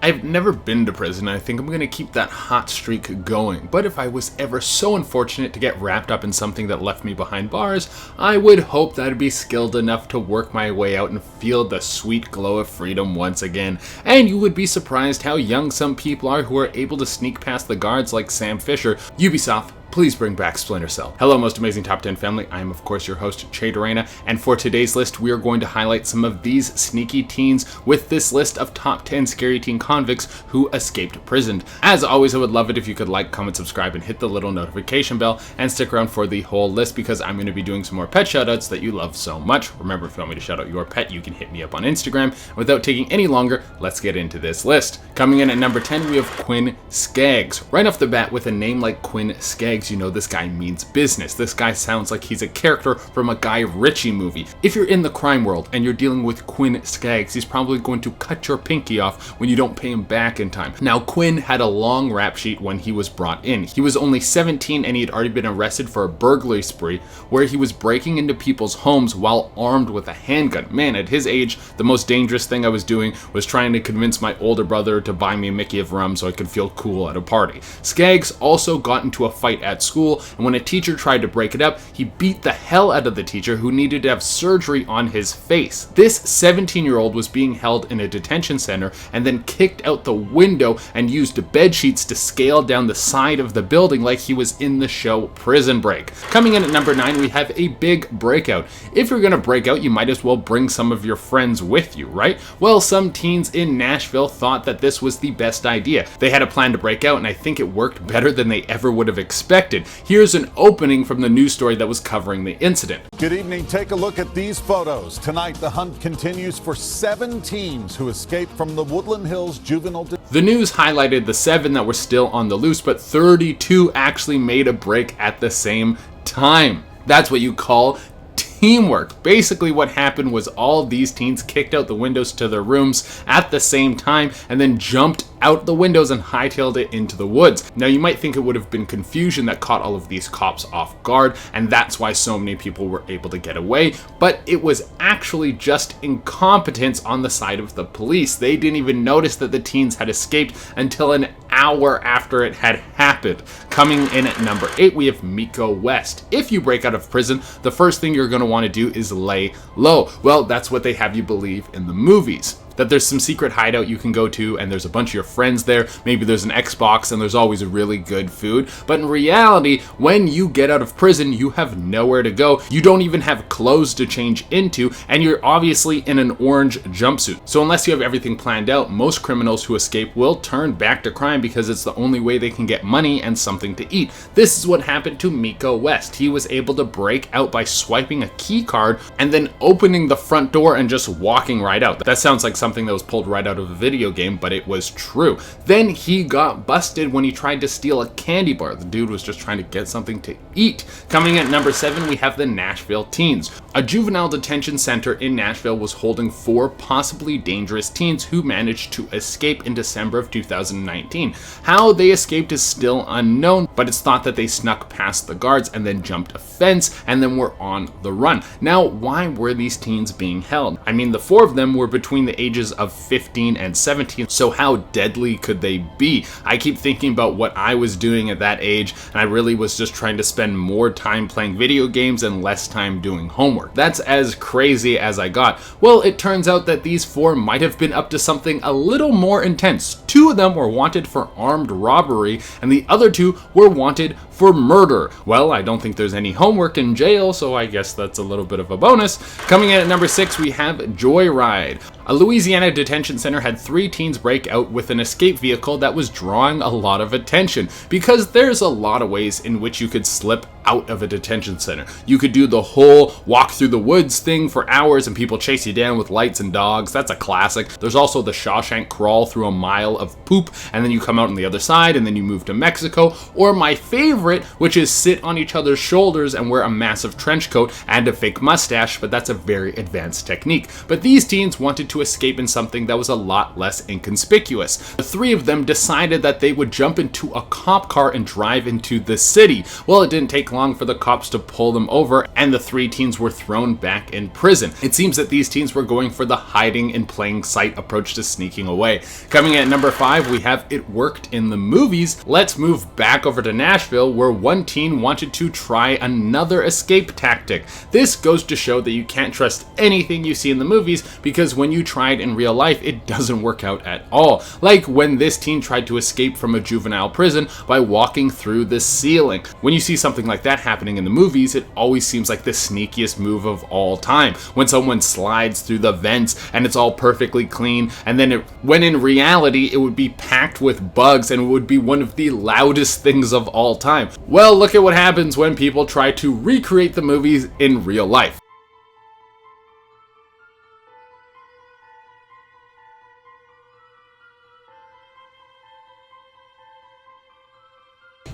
I've never been to prison, and I think I'm going to keep that hot streak going, but if I was ever so unfortunate to get wrapped up in something that left me behind bars, I would hope that I'd be skilled enough to work my way out and feel the sweet glow of freedom once again. And you would be surprised how young some people are who are able to sneak past the guards like Sam Fisher. Ubisoft, please bring back Splinter Cell. Hello, most amazing Top 10 family. I am, of course, your host, JOYRIDE, and for today's list, we are going to highlight some of these sneaky teens with this list of top 10 scary teen convicts who escaped prison. As always, I would love it if you could like, comment, subscribe, and hit the little notification bell, and stick around for the whole list because I'm going to be doing some more pet shoutouts that you love so much. Remember, if you want me to shout out your pet, you can hit me up on Instagram. Without taking any longer, let's get into this list. Coming in at number 10, we have QUINN SKAGGS. Right off the bat, with a name like QUINN SKAGGS, you know this guy means business. This guy sounds like he's a character from a Guy Ritchie movie. If you're in the crime world and you're dealing with QUINN SKAGGS, he's probably going to cut your pinky off when you don't pay him back in time. Now, Quinn had a long rap sheet when he was brought in. He was only 17 and he had already been arrested for a burglary spree where he was breaking into people's homes while armed with a handgun. Man, at his age, the most dangerous thing I was doing was trying to convince my older brother to buy me a Mickey of rum so I could feel cool at a party. SKAGGS also got into a fight at school, and when a teacher tried to break it up, he beat the hell out of the teacher who needed to have surgery on his face. This 17-year-old was being held in a detention center and then kicked out the window and used bed sheets to scale down the side of the building like he was in the show Prison Break. Coming in at number 9, we have a big breakout. If you're gonna break out, you might as well bring some of your friends with you, right? Well, some teens in Nashville thought that this was the best idea. They had a plan to break out, and I think it worked better than they ever would have expected. Here's an opening from the news story that was covering the incident. Good evening. Take a look at these photos. Tonight, the hunt continues for 7 teens who escaped from the Woodland Hills juvenile. The news highlighted the 7 that were still on the loose, but 32 actually made a break at the same time. That's what you call teamwork. Basically what happened was all these teens kicked out the windows to their rooms at the same time and then jumped out the windows and hightailed it into the woods. Now you might think it would have been confusion that caught all of these cops off guard, and that's why so many people were able to get away, but it was actually just incompetence on the side of the police. They didn't even notice that the teens had escaped until an hour after it had happened. Coming in at number 8, we have MICO West. If you break out of prison, the first thing you're going to want to do is lay low. Well, that's what they have you believe in the movies. That there's some secret hideout you can go to and there's a bunch of your friends there. Maybe there's an Xbox and there's always really good food. But in reality, when you get out of prison, you have nowhere to go. You don't even have clothes to change into, and you're obviously in an orange jumpsuit. So unless you have everything planned out, most criminals who escape will turn back to crime because it's the only way they can get money and something to eat. This is what happened to MICO West. He was able to break out by swiping a key card and then opening the front door and just walking right out. That sounds like something that was pulled right out of a video game, but it was true. Then he got busted when he tried to steal a candy bar. The dude was just trying to get something to eat. Coming at number 7, we have the Nashville teens. A juvenile detention center in Nashville was holding 4 possibly dangerous teens who managed to escape in December of 2019. How they escaped is still unknown, but it's thought that they snuck past the guards and then jumped a fence and then were on the run. Now, why were these teens being held? I mean, the 4 of them were between the ages of 15 and 17, so how deadly could they be? I keep thinking about what I was doing at that age, and I really was just trying to spend more time playing video games and less time doing homework. That's as crazy as I got. Well, it turns out that these 4 might have been up to something a little more intense. 2 of them were wanted for armed robbery, and the other 2 were wanted for murder. Well, I don't think there's any homework in jail, so I guess that's a little bit of a bonus. Coming in at number 6, we have JOYRIDE. A Louisiana detention center had 3 teens break out with an escape vehicle that was drawing a lot of attention because there's a lot of ways in which you could slip out of a detention center. You could do the whole walk through the woods thing for hours and people chase you down with lights and dogs. That's a classic. There's also the Shawshank crawl through a mile of poop and then you come out on the other side and then you move to Mexico. Or my favorite, which is sit on each other's shoulders and wear a massive trench coat and a fake mustache, but that's a very advanced technique. But these teens wanted to escape in something that was a lot less inconspicuous. The 3 of them decided that they would jump into a cop car and drive into the city. Well, it didn't take take long for the cops to pull them over, and the 3 teens were thrown back in prison. It seems that these teens were going for the hiding in plain sight approach to sneaking away. Coming in at number 5, we have It Worked in the Movies. Let's move back over to Nashville, where one teen wanted to try another escape tactic. This goes to show that you can't trust anything you see in the movies, because when you try it in real life, it doesn't work out at all. Like when this teen tried to escape from a juvenile prison by walking through the ceiling. When you see something like that happening in the movies, it always seems like the sneakiest move of all time. When someone slides through the vents and it's all perfectly clean, and then when in reality it would be packed with bugs and it would be one of the loudest things of all time. Well, look at what happens when people try to recreate the movies in real life.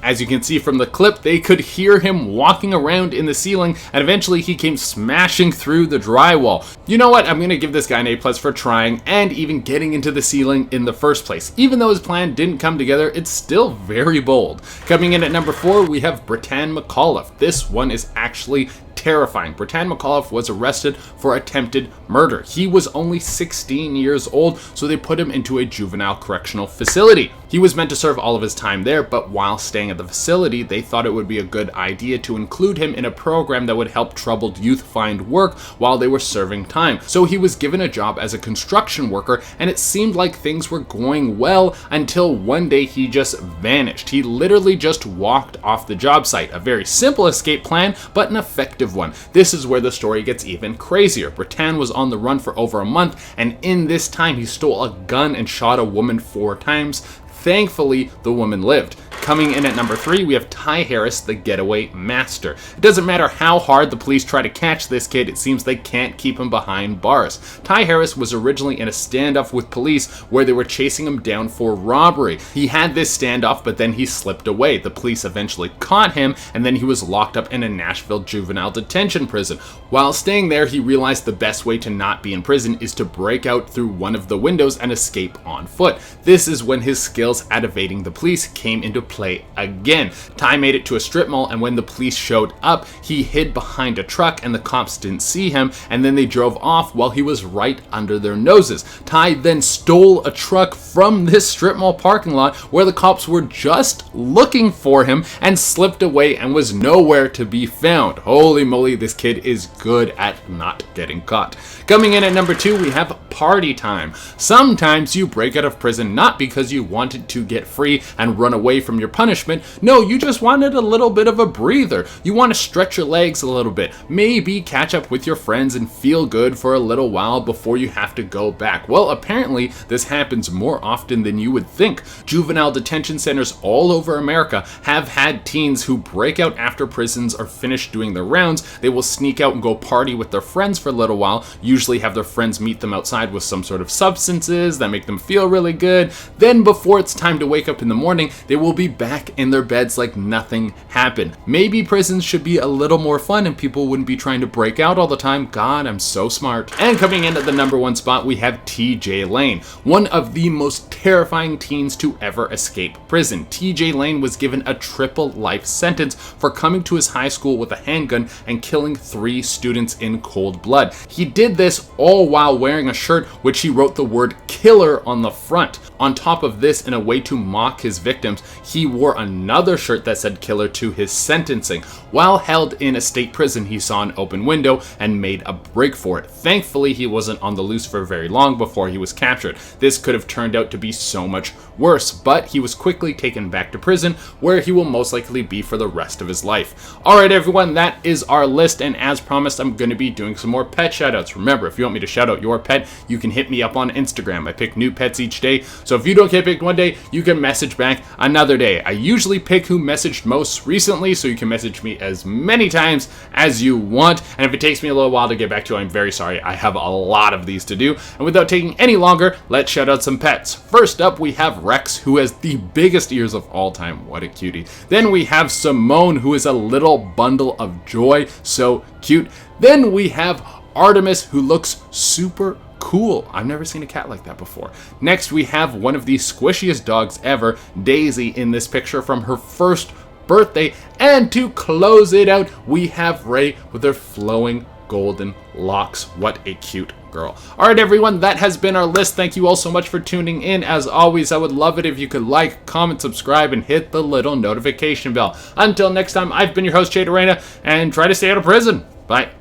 As you can see from the clip, they could hear him walking around in the ceiling, and eventually he came smashing through the drywall. You know what? I'm gonna give this guy an A+ for trying and even getting into the ceiling in the first place. Even though his plan didn't come together, it's still very bold. Coming in at number 4, we have BRITTAIN McAULIFFE. This one is actually terrifying. BRITTAIN McAULIFFE was arrested for attempted murder. He was only 16 years old, so they put him into a juvenile correctional facility. He was meant to serve all of his time there, but while staying at the facility, they thought it would be a good idea to include him in a program that would help troubled youth find work while they were serving time. So he was given a job as a construction worker, and it seemed like things were going well until one day he just vanished. He literally just walked off the job site. A very simple escape plan, but an effective one. This is where the story gets even crazier. BRITTAIN was on the run for over a month, and in this time he stole a gun and shot a woman 4 times. Thankfully, the woman lived. Coming in at number 3, we have Ty Harris, the getaway master. It doesn't matter how hard the police try to catch this kid, it seems they can't keep him behind bars. Ty Harris was originally in a standoff with police where they were chasing him down for robbery. He had this standoff, but then he slipped away. The police eventually caught him, and then he was locked up in a Nashville juvenile detention prison. While staying there, he realized the best way to not be in prison is to break out through one of the windows and escape on foot. This is when his skills at evading the police came into play again. Ty made it to a strip mall, and when the police showed up, he hid behind a truck and the cops didn't see him, and then they drove off while he was right under their noses. Ty then stole a truck from this strip mall parking lot where the cops were just looking for him and slipped away and was nowhere to be found. Holy moly, this kid is good at not getting caught. Coming in at number 2, we have Party Time. Sometimes you break out of prison not because you wanted to get free and run away from your punishment. No, you just wanted a little bit of a breather. You want to stretch your legs a little bit, maybe catch up with your friends and feel good for a little while before you have to go back. Well, apparently this happens more often than you would think. Juvenile detention centers all over America have had teens who break out after prisons are finished doing their rounds. They will sneak out and go party with their friends for a little while, usually have their friends meet them outside with some sort of substances that make them feel really good. Then before it's time to wake up in the morning, they will be back in their beds like nothing happened. Maybe prisons should be a little more fun and people wouldn't be trying to break out all the time. God, I'm so smart. And coming in at the number 1 spot, we have TJ Lane, one of the most terrifying teens to ever escape prison. TJ Lane was given a triple life sentence for coming to his high school with a handgun and killing 3 students in cold blood. He did this all while wearing a shirt which he wrote the word killer on the front. On top of this, in a way to mock his victims, he wore another shirt that said killer to his sentencing. While held in a state prison, he saw an open window and made a break for it. Thankfully, he wasn't on the loose for very long before he was captured. This could have turned out to be so much worse, but he was quickly taken back to prison, where he will most likely be for the rest of his life. Alright everyone, that is our list, and as promised, I'm going to be doing some more pet shoutouts. Remember, if you want me to shout out your pet, you can hit me up on Instagram. I pick new pets each day, so if you don't get picked one day, you can message back another day. I usually pick who messaged most recently, so you can message me as many times as you want, and if it takes me a little while to get back to you, I'm very sorry. I have a lot of these to do, and without taking any longer, let's shout out some pets. First up, we have Rex, who has the biggest ears of all time. What a cutie. Then we have Simone, who is a little bundle of joy. So cute. Then we have Artemis, who looks super cool. I've never seen a cat like that before. Next, we have one of the squishiest dogs ever, Daisy, in this picture from her first birthday. And to close it out, we have Ray with her flowing golden locks. What a cute girl. Alright everyone, that has been our list. Thank you all so much for tuning in. As always, I would love it if you could like, comment, subscribe, and hit the little notification bell. Until next time, I've been your host, JOYRIDE, and try to stay out of prison. Bye.